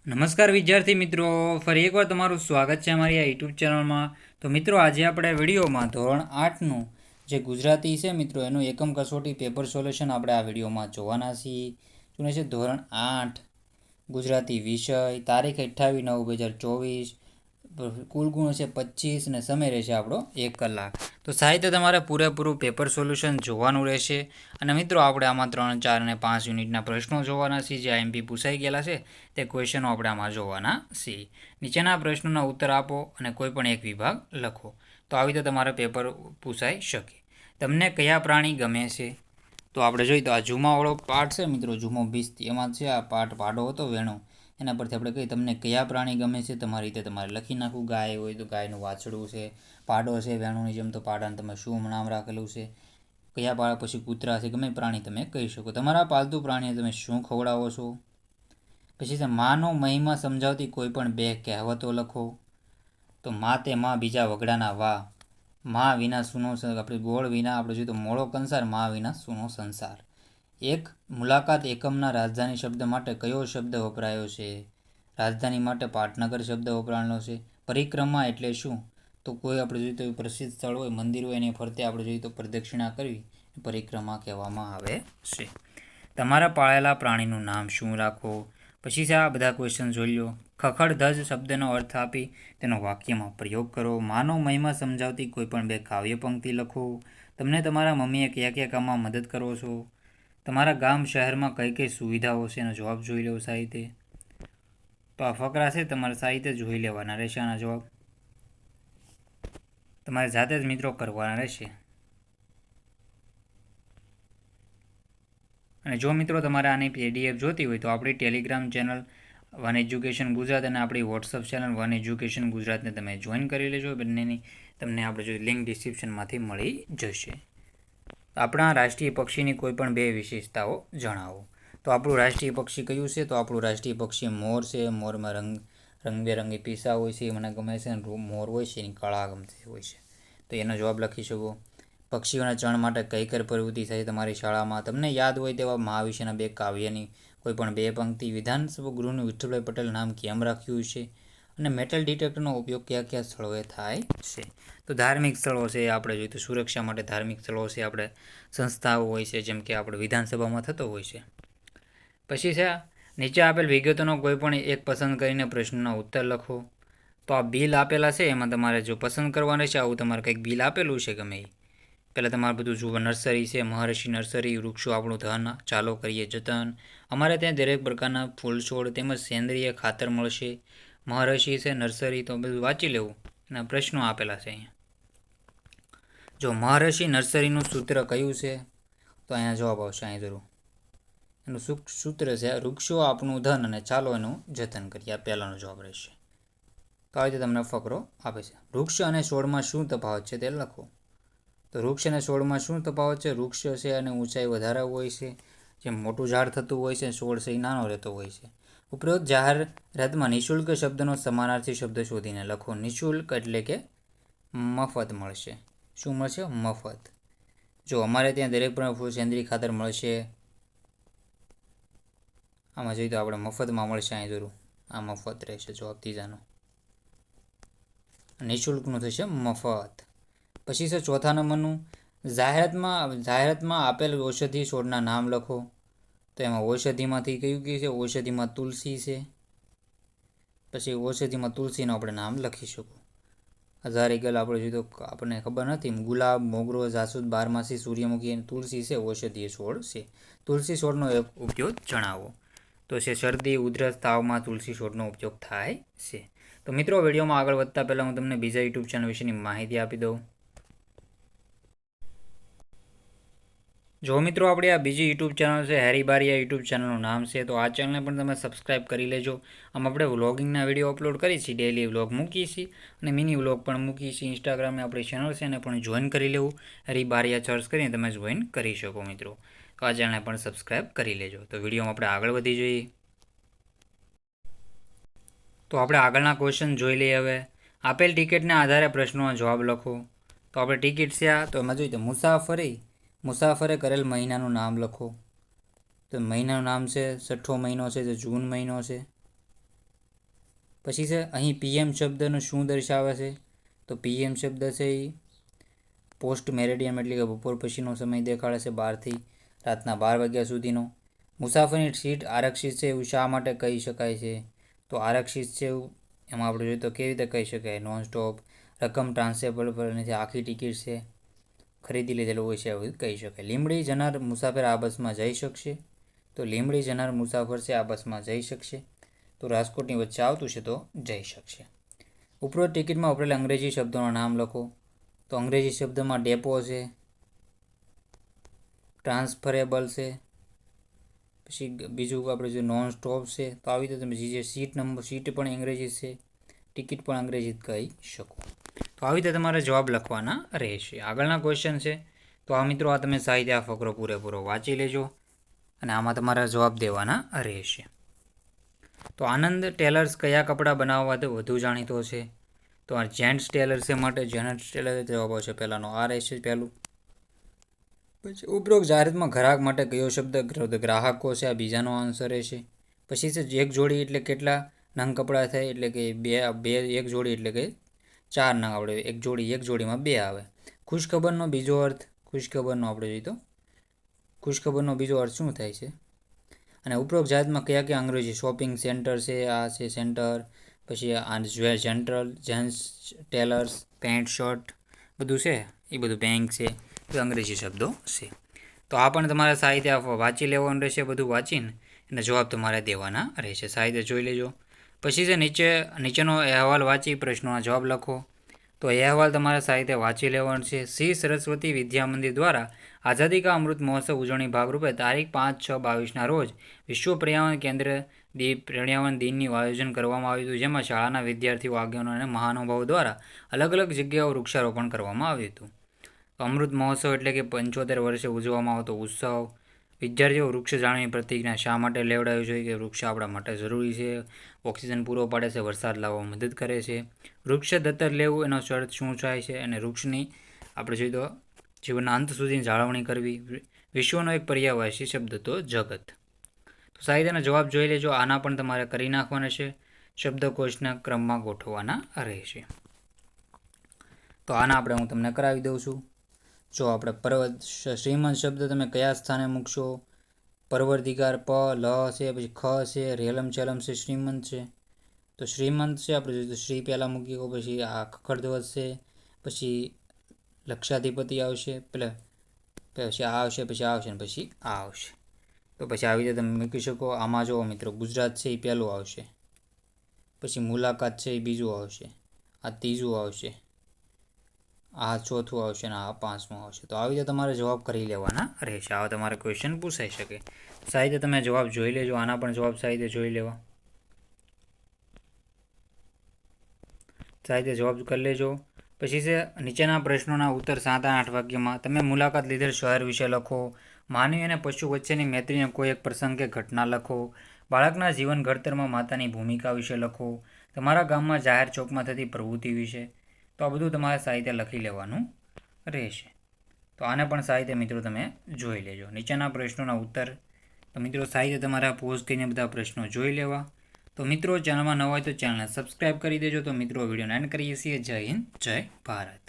નમસ્કાર વિદ્યાર્થી મિત્રો, ફરી એકવાર તમારું સ્વાગત છે અમારી આ યુટ્યુબ ચેનલમાં. તો મિત્રો, આજે આપણે વિડીયોમાં ધોરણ 8નું જે ગુજરાતી છે મિત્રો એનું એકમ કસોટી પેપર સોલ્યુશન આપણે આ વિડીયોમાં જોવાના છીએ. શું છે? ધોરણ 8 ગુજરાતી વિષય, તારીખ 28/9/2024, કુલ ગુણ છે 25 અને સમય રહેશે આપણો 1 કલાક. તો સાહિત્ય તમારે પૂરેપૂરું પેપર સોલ્યુશન જોવાનું રહેશે. અને મિત્રો, આપણે આમાં 3, 4 અને 5 યુનિટના પ્રશ્નો જોવાના છીએ. જે આઈએમપી પૂછાઈ ગયેલા છે તે ક્વેશ્ચનો આપણે આમાં જોવાના છીએ. નીચેના પ્રશ્નોના ઉત્તર આપો અને કોઈ પણ એક વિભાગ લખો. તો આવી રીતે તમારે પેપર પૂછાઈ શકે. તમને કયા પ્રાણી ગમે છે? તો આપણે જોઈએ તો આ ઝુમાવાળો પાઠ છે મિત્રો, ઝુમો 20, એમાં છે આ પાઠ પાડો હતો વેણો. એના પરથી આપણે કહીએ તમને કયા પ્રાણી ગમે છે, તમારી રીતે તમારે લખી નાખવું. ગાય હોય તો ગાયનું વાછડું છે, પાડો છે વેણુની જેમ તો પાડાને તમે શું નામ રાખેલું છે, કયા પાડા પછી કૂતરા છે, ગમે પ્રાણી તમે કહી શકો. તમારા પાલતુ પ્રાણીને તમે શું ખવડાવો છો? પછી છે માનો મહિમા સમજાવતી કોઈ પણ 2 કહેવતો લખો. તો મા તે મા, બીજા વગડાના વા, મા વિના સૂનો, આપણે ગોળ વિના આપણે જોઈએ તો મોળો કંસાર, મા વિના સૂનો સંસાર. એક મુલાકાત એકમના રાજધાની શબ્દ માટે કયો શબ્દ વપરાયો છે? રાજધાની માટે પાટનગર શબ્દ વપરાયેલો છે. પરિક્રમા એટલે શું? તો કોઈ આપણે જોઈએ તો પ્રસિદ્ધ સ્થળ હોય, મંદિર હોય, એની ફરતે આપણે જોઈએ તો પ્રદક્ષિણા કરવી પરિક્રમા કહેવામાં આવે છે. તમારા પાળેલા પ્રાણીનું નામ શું રાખો? પછી છે આ બધા ક્વેશ્ચન જોઈ લો. ખખડધજ શબ્દનો અર્થ આપી તેનો વાક્યમાં પ્રયોગ કરો. માનો મહિમા સમજાવતી કોઈ પણ 2 કાવ્ય પંક્તિ લખો. તમને તમારા મમ્મીએ કયા કયા કામમાં મદદ કરો છો? તમારા ગામ શહેરમાં કઈ કઈ સુવિધાઓ છે એનો જવાબ જોઈ લો સાહિત્ય. તો આ ફકરા છે, તમારે સાહિત્ય જોઈ લેવાના રહેશે. આના જવાબ તમારે જાતે જ મિત્રો કરવાના રહેશે. અને જો મિત્રો તમારે આની પીડીએફ જોતી હોય તો આપણી Telegram channel one education Gujarat અને આપણી વોટ્સઅપ ચેનલ વન એજ્યુકેશન ગુજરાતને તમે જોઈન કરી લેજો. બંનેની તમને આપણે જો લિંક ડિસ્ક્રિપ્શનમાંથી મળી જશે. આપણા રાષ્ટ્રીય પક્ષીની કોઈ પણ 2 વિશેષતાઓ જણાવો. તો આપણું રાષ્ટ્રીય પક્ષી કયું છે? તો આપણું રાષ્ટ્રીય પક્ષી મોર છે. મોરમાં રંગબેરંગી પીસા હોય છે, મને ગમે છે. મોર હોય છે એની કળા ગમતી હોય છે, તો એનો જવાબ લખી શકો. પક્ષીઓના ચણ માટે કઈ કઈ પ્રવૃત્તિ થાય તમારી શાળામાં? તમને યાદ હોય તેવા મહાવિષ્યના 2 કાવ્યની કોઈ પણ 2 પંક્તિ. વિધાનસભા ગૃહનું વિઠ્ઠલભાઈ પટેલ નામ કેમ રાખ્યું છે? અને મેટલ ડિટેક્ટરનો ઉપયોગ કયા કયા સ્થળોએ થાય છે? તો ધાર્મિક સ્થળો છે, આપણે જોઈએ તો સુરક્ષા માટે ધાર્મિક સ્થળો છે, આપણે સંસ્થાઓ હોય છે, જેમ કે આપણે વિધાનસભામાં થતો હોય છે. પછી છે નીચે આપેલ વિગતોનો કોઈ પણ એક પસંદ કરીને પ્રશ્નના ઉત્તર લખો. તો આ બિલ આપેલા છે, એમાં તમારે જો પસંદ કરવાનું છે, આવું તમારે કંઈક બિલ આપેલું છે ગમે એ. પહેલાં તમારે બધું જુઓ. નર્સરી છે, મહર્ષિ નર્સરી, વૃક્ષો આપણું ધન, ચાલો કરીએ જતન. અમારે ત્યાં દરેક પ્રકારના ફૂલ છોડ તેમજ સેન્દ્રિય ખાતર મળશે. મહર્ષિ છે, નર્સરી, તો બધું વાંચી લેવું. અને પ્રશ્નો આપેલા છે અહીંયા. જો મહર્ષિ નર્સરીનું સૂત્ર કયું છે? તો અહીંયા જવાબ આવશે. અહીં જરૂર એનું સૂત્ર છે વૃક્ષો આપણું ધન અને ચાલો એનું જતન કરીએ. આ પહેલાંનો જવાબ રહેશે. તો આવી રીતે તમને ફકરો આપે છે. વૃક્ષ અને છોડમાં શું તફાવત છે તે લખો. તો વૃક્ષ અને છોડમાં શું તફાવત છે? વૃક્ષ છે અને ઊંચાઈ વધારે હોય છે, જેમ મોટું ઝાડ થતું હોય છે, છોડ છે એ નાનો રહેતો હોય છે. ઉપરોક્ત જાહેરાતમાં નિઃશુલ્ક શબ્દનો સમાનાર્થી શબ્દ શોધીને લખો. નિઃશુલ્ક એટલે કે મફત મળશે. શું મળશે? મફત. જો અમારે ત્યાં દરેક પ્રકારના સેન્દ્રિય ખાતર મળશે. આમાં જોઈએ તો આપણે મફતમાં મળશે. અહીં જરૂર આ મફત રહેશે જવાબ ત્રીજાનો. નિઃશુલ્કનું થશે મફત. પછી છે ચોથા નંબરનું જાહેરાતમાં આપેલ ઔષધિ છોડના નામ લખો. તો એમાં ઔષધિમાંથી કયું છે? ઔષધિમાં તુલસી છે. પછી ઔષધિમાં તુલસીનું આપણે નામ લખી શકો. હજારીગલ આપણે જોઈએ તો આપણને ખબર નથી. ગુલાબ, મોગરો, જાસૂદ, બારમાસી, સૂર્યમુખી અને તુલસી છે ઔષધીય છોડ છે. તુલસી છોડનો એક ઉપયોગ જણાવો. તો છે શરદી, ઉધરસ, તાવમાં તુલસી છોડનો ઉપયોગ થાય છે. તો મિત્રો, વિડીયોમાં આગળ વધતા પહેલાં હું તમને બીજા યુટ્યુબ ચેનલ વિશેની માહિતી આપી દઉં. જો મિત્રો, આપણી આ બીજી યુટ્યુબ ચેનલ છે હેરી બારીયા યુટ્યુબ ચેનલનું નામ છે. તો આ ચેનલને પણ તમે સબસ્ક્રાઈબ કરી લેજો. આમ આપણે વ્લોગિંગના વિડીયો અપલોડ કરીએ છીએ, ડેલી વ્લોગ મૂકીએ છીએ અને મિની વ્લોગ પણ મૂકીએ છીએ. ઇન્સ્ટાગ્રામે આપણી ચેનલ છે એને પણ જોઈન કરી લેવું. હેરી બારીયા સર્ચ કરીને તમે જોઈન કરી શકો મિત્રો. તો આ ચેનલને પણ સબસ્ક્રાઈબ કરી લેજો. તો વિડીયોમાં આપણે આગળ વધી જોઈએ. તો આપણે આગળના ક્વેશ્ચન જોઈ લઈએ હવે. આપેલ ટિકિટના આધારે પ્રશ્નોનો જવાબ લખો. તો આપણે ટિકિટ છે આ, તો એમાં જોઈએ તો મુસાફરે કરેલ મહિનાનું નામ લખો. તો મહિનાનું નામ છે 6ઠ્ઠો મહિનો છે, જે જૂન મહિનો છે. પછી છે અહીં PM શબ્દનું શું દર્શાવે છે? તો PM શબ્દ છે એ પોસ્ટ મેરેડિયમ એટલે કે બપોર પછીનો સમય દેખાડે છે, 12થી રાતના 12 વાગ્યા સુધીનો. મુસાફરીની સીટ આરક્ષિત છે એવું શા માટે કહી શકાય છે? તો આરક્ષિત છે એવું એમાં આપણે જોઈએ તો કેવી રીતે કહી શકાય? નોન સ્ટોપ, રકમ ટ્રાન્સફર પર નથી, આખી ટિકિટ છે, ખરીદી લીધેલું હોય છે એવું કહી શકાય. લીંબડી જનાર મુસાફર આ બસમાં જઈ શકશે? તો લીંબડી જનાર મુસાફર છે આ બસમાં જઈ શકશે. તો રાજકોટની વચ્ચે આવતું છે તો જઈ શકશે. ઉપરોક્ત ટિકિટમાં વપરાયેલા અંગ્રેજી શબ્દોના નામ લખો. તો અંગ્રેજી શબ્દમાં ડેપો છે, ટ્રાન્સફરેબલ છે, પછી બીજું આપણે જો નોન સ્ટોપ છે. તો આવી રીતે તમે જે સીટ નંબર, સીટ પણ અંગ્રેજી છે, ટિકિટ પણ અંગ્રેજી કહી શકો. તો આવી રીતે તમારે જવાબ લખવાના રહેશે. આગળના ક્વેશ્ચન છે. તો આ મિત્રો આ તમે સાહિત્ય ફકરો પૂરેપૂરો વાંચી લેજો અને આમાં તમારા જવાબ દેવાના રહેશે. તો આનંદ ટેલર્સ કયા કપડાં બનાવવા વધુ જાણીતો છે? તો આ જેન્ટ્સ ટેલર્સ માટે જેન્ટ્સ ટેલર જવાબ આવશે પહેલાંનો આ રહેશે પહેલું. પછી ઉપરોક્ત જાહેરાતમાં ગ્રાહક માટે કયો શબ્દ ગ્રાહકો છે આ બીજાનો આન્સર રહેશે. પછી છે એક જોડી એટલે કેટલા નંગ કપડાં થાય? એટલે કે બે એક જોડી એટલે કે 4 નંગ આપણે એક જોડીમાં 2 આવે. ખુશખબરનો બીજો અર્થ, ખુશખબરનો આપણે જોઈએ તો ખુશખબરનો બીજો અર્થ શું થાય છે? અને ઉપરોક્ત જાહેરાતમાં કયા કયા અંગ્રેજી? શોપિંગ સેન્ટર છે, આ છે સેન્ટર, પછી આ જેન્ટ્રલ, જેન્ટ્સ ટેલર્સ, પેન્ટ શર્ટ બધું છે એ બધું બેંક છે, એ અંગ્રેજી શબ્દો છે. તો આ પણ તમારે સાહિત્ય વાંચી લેવાનું રહેશે. બધું વાંચીને અને જવાબ તમારે દેવાના રહેશે. સાહિત્ય જોઈ લેજો. પછી છે નીચેનો અહેવાલ વાંચી પ્રશ્નોના જવાબ લખો. તો એ અહેવાલ તમારે સાહિત્ય વાંચી લેવાનું છે. શ્રી સરસ્વતી વિદ્યા મંદિર દ્વારા આઝાદી કા અમૃત મહોત્સવ ઉજવણી ભાગરૂપે તારીખ 5/6/22ના રોજ વિશ્વ પર્યાવરણ દિનની આયોજન કરવામાં આવ્યું હતું, જેમાં શાળાના વિદ્યાર્થીઓ, આગેવાનો અને મહાનુભાવો દ્વારા અલગ અલગ જગ્યાઓ વૃક્ષારોપણ કરવામાં આવ્યું હતું. અમૃત મહોત્સવ એટલે કે 75 વર્ષે ઉજવવામાં આવતો ઉત્સવ. વિદ્યાર્થીઓ વૃક્ષ જાળવણી પ્રતિજ્ઞા શા માટે લેવડાવવી જોઈએ? કે વૃક્ષ આપણા માટે જરૂરી છે, ઓક્સિજન પૂરો પાડે છે, વરસાદ લાવવામાં મદદ કરે છે. વૃક્ષ દત્તક લેવું એનો શરત શું થાય છે? અને વૃક્ષની આપણે જોઈએ તો જીવનના અંત સુધી જાળવણી કરવી. વિશ્વનો એક પર્યાયવાચી શબ્દ તો જગત. તો સાહિત્યના જવાબ જોઈ લેજો. આના પણ તમારે કરી નાખવાના છે, શબ્દકોશના ક્રમમાં ગોઠવવાના રહેશે. તો આના આપણે હું તમને કરાવી દઉં છું. જો આપણે પર્વત શ્રીમંત શબ્દ તમે કયા સ્થાને મૂકશો? પર્વતિકાર પ લ છે, પછી ખ છે, રેલમ ચલમ છે, શ્રીમંત છે. તો શ્રીમંત છે આપણે જોઈએ તો શ્રી પહેલાં મૂકી, પછી આ ખખડધ્વજ છે, પછી લક્ષાધિપતિ આવશે, પછી આ આવશે, પછી આ આવશે ને પછી આ આવશે. તો પછી આવી રીતે તમે મૂકી શકો. આમાં જુઓ મિત્રો, ગુજરાત છે એ પહેલું આવશે, પછી મુલાકાત છે એ બીજું આવશે, આ ત્રીજું આવશે, આ ચોથું આવશે અને આ 5મું આવશે. તો આવી રીતે તમારે જવાબ કરી લેવાના રહેશે. આવા તમારે ક્વેશ્ચન પૂછાઈ શકે. સાહિત્ય તમે જવાબ જોઈ લેજો. આના પણ જવાબ સાહિત્ય જોઈ લેવા. સાહિત્ય જવાબ કરી લેજો. પછી છે નીચેના પ્રશ્નોના ઉત્તર 7 અને 8 વાક્યમાં. તમે મુલાકાત લીધેલ શહેર વિશે લખો. માનવી અને પશુ વચ્ચેની મૈત્રીનો કોઈ એક પ્રસંગ કે ઘટના લખો. બાળકના જીવન ઘડતરમાં માતાની ભૂમિકા વિશે લખો. તમારા ગામમાં જાહેર ચોકમાં થતી પ્રવૃત્તિ વિશે. તો આ બધું તમારે સાહિત્ય લખી લેવાનું રહેશે. તો આને પણ સાહિત્ય મિત્રો તમે જોઈ લેજો. નીચેના પ્રશ્નોના ઉત્તર. તો મિત્રો સાહિત્ય તમારા પોઝ કરીને બધા પ્રશ્નો જોઈ લેવા. તો મિત્રો ચેનલમાં નવા હોય તો ચેનલને સબસ્ક્રાઈબ કરી દેજો. તો મિત્રો વિડીયોને એન્ડ કરીએ છીએ. જય હિન્દ, જય ભારત.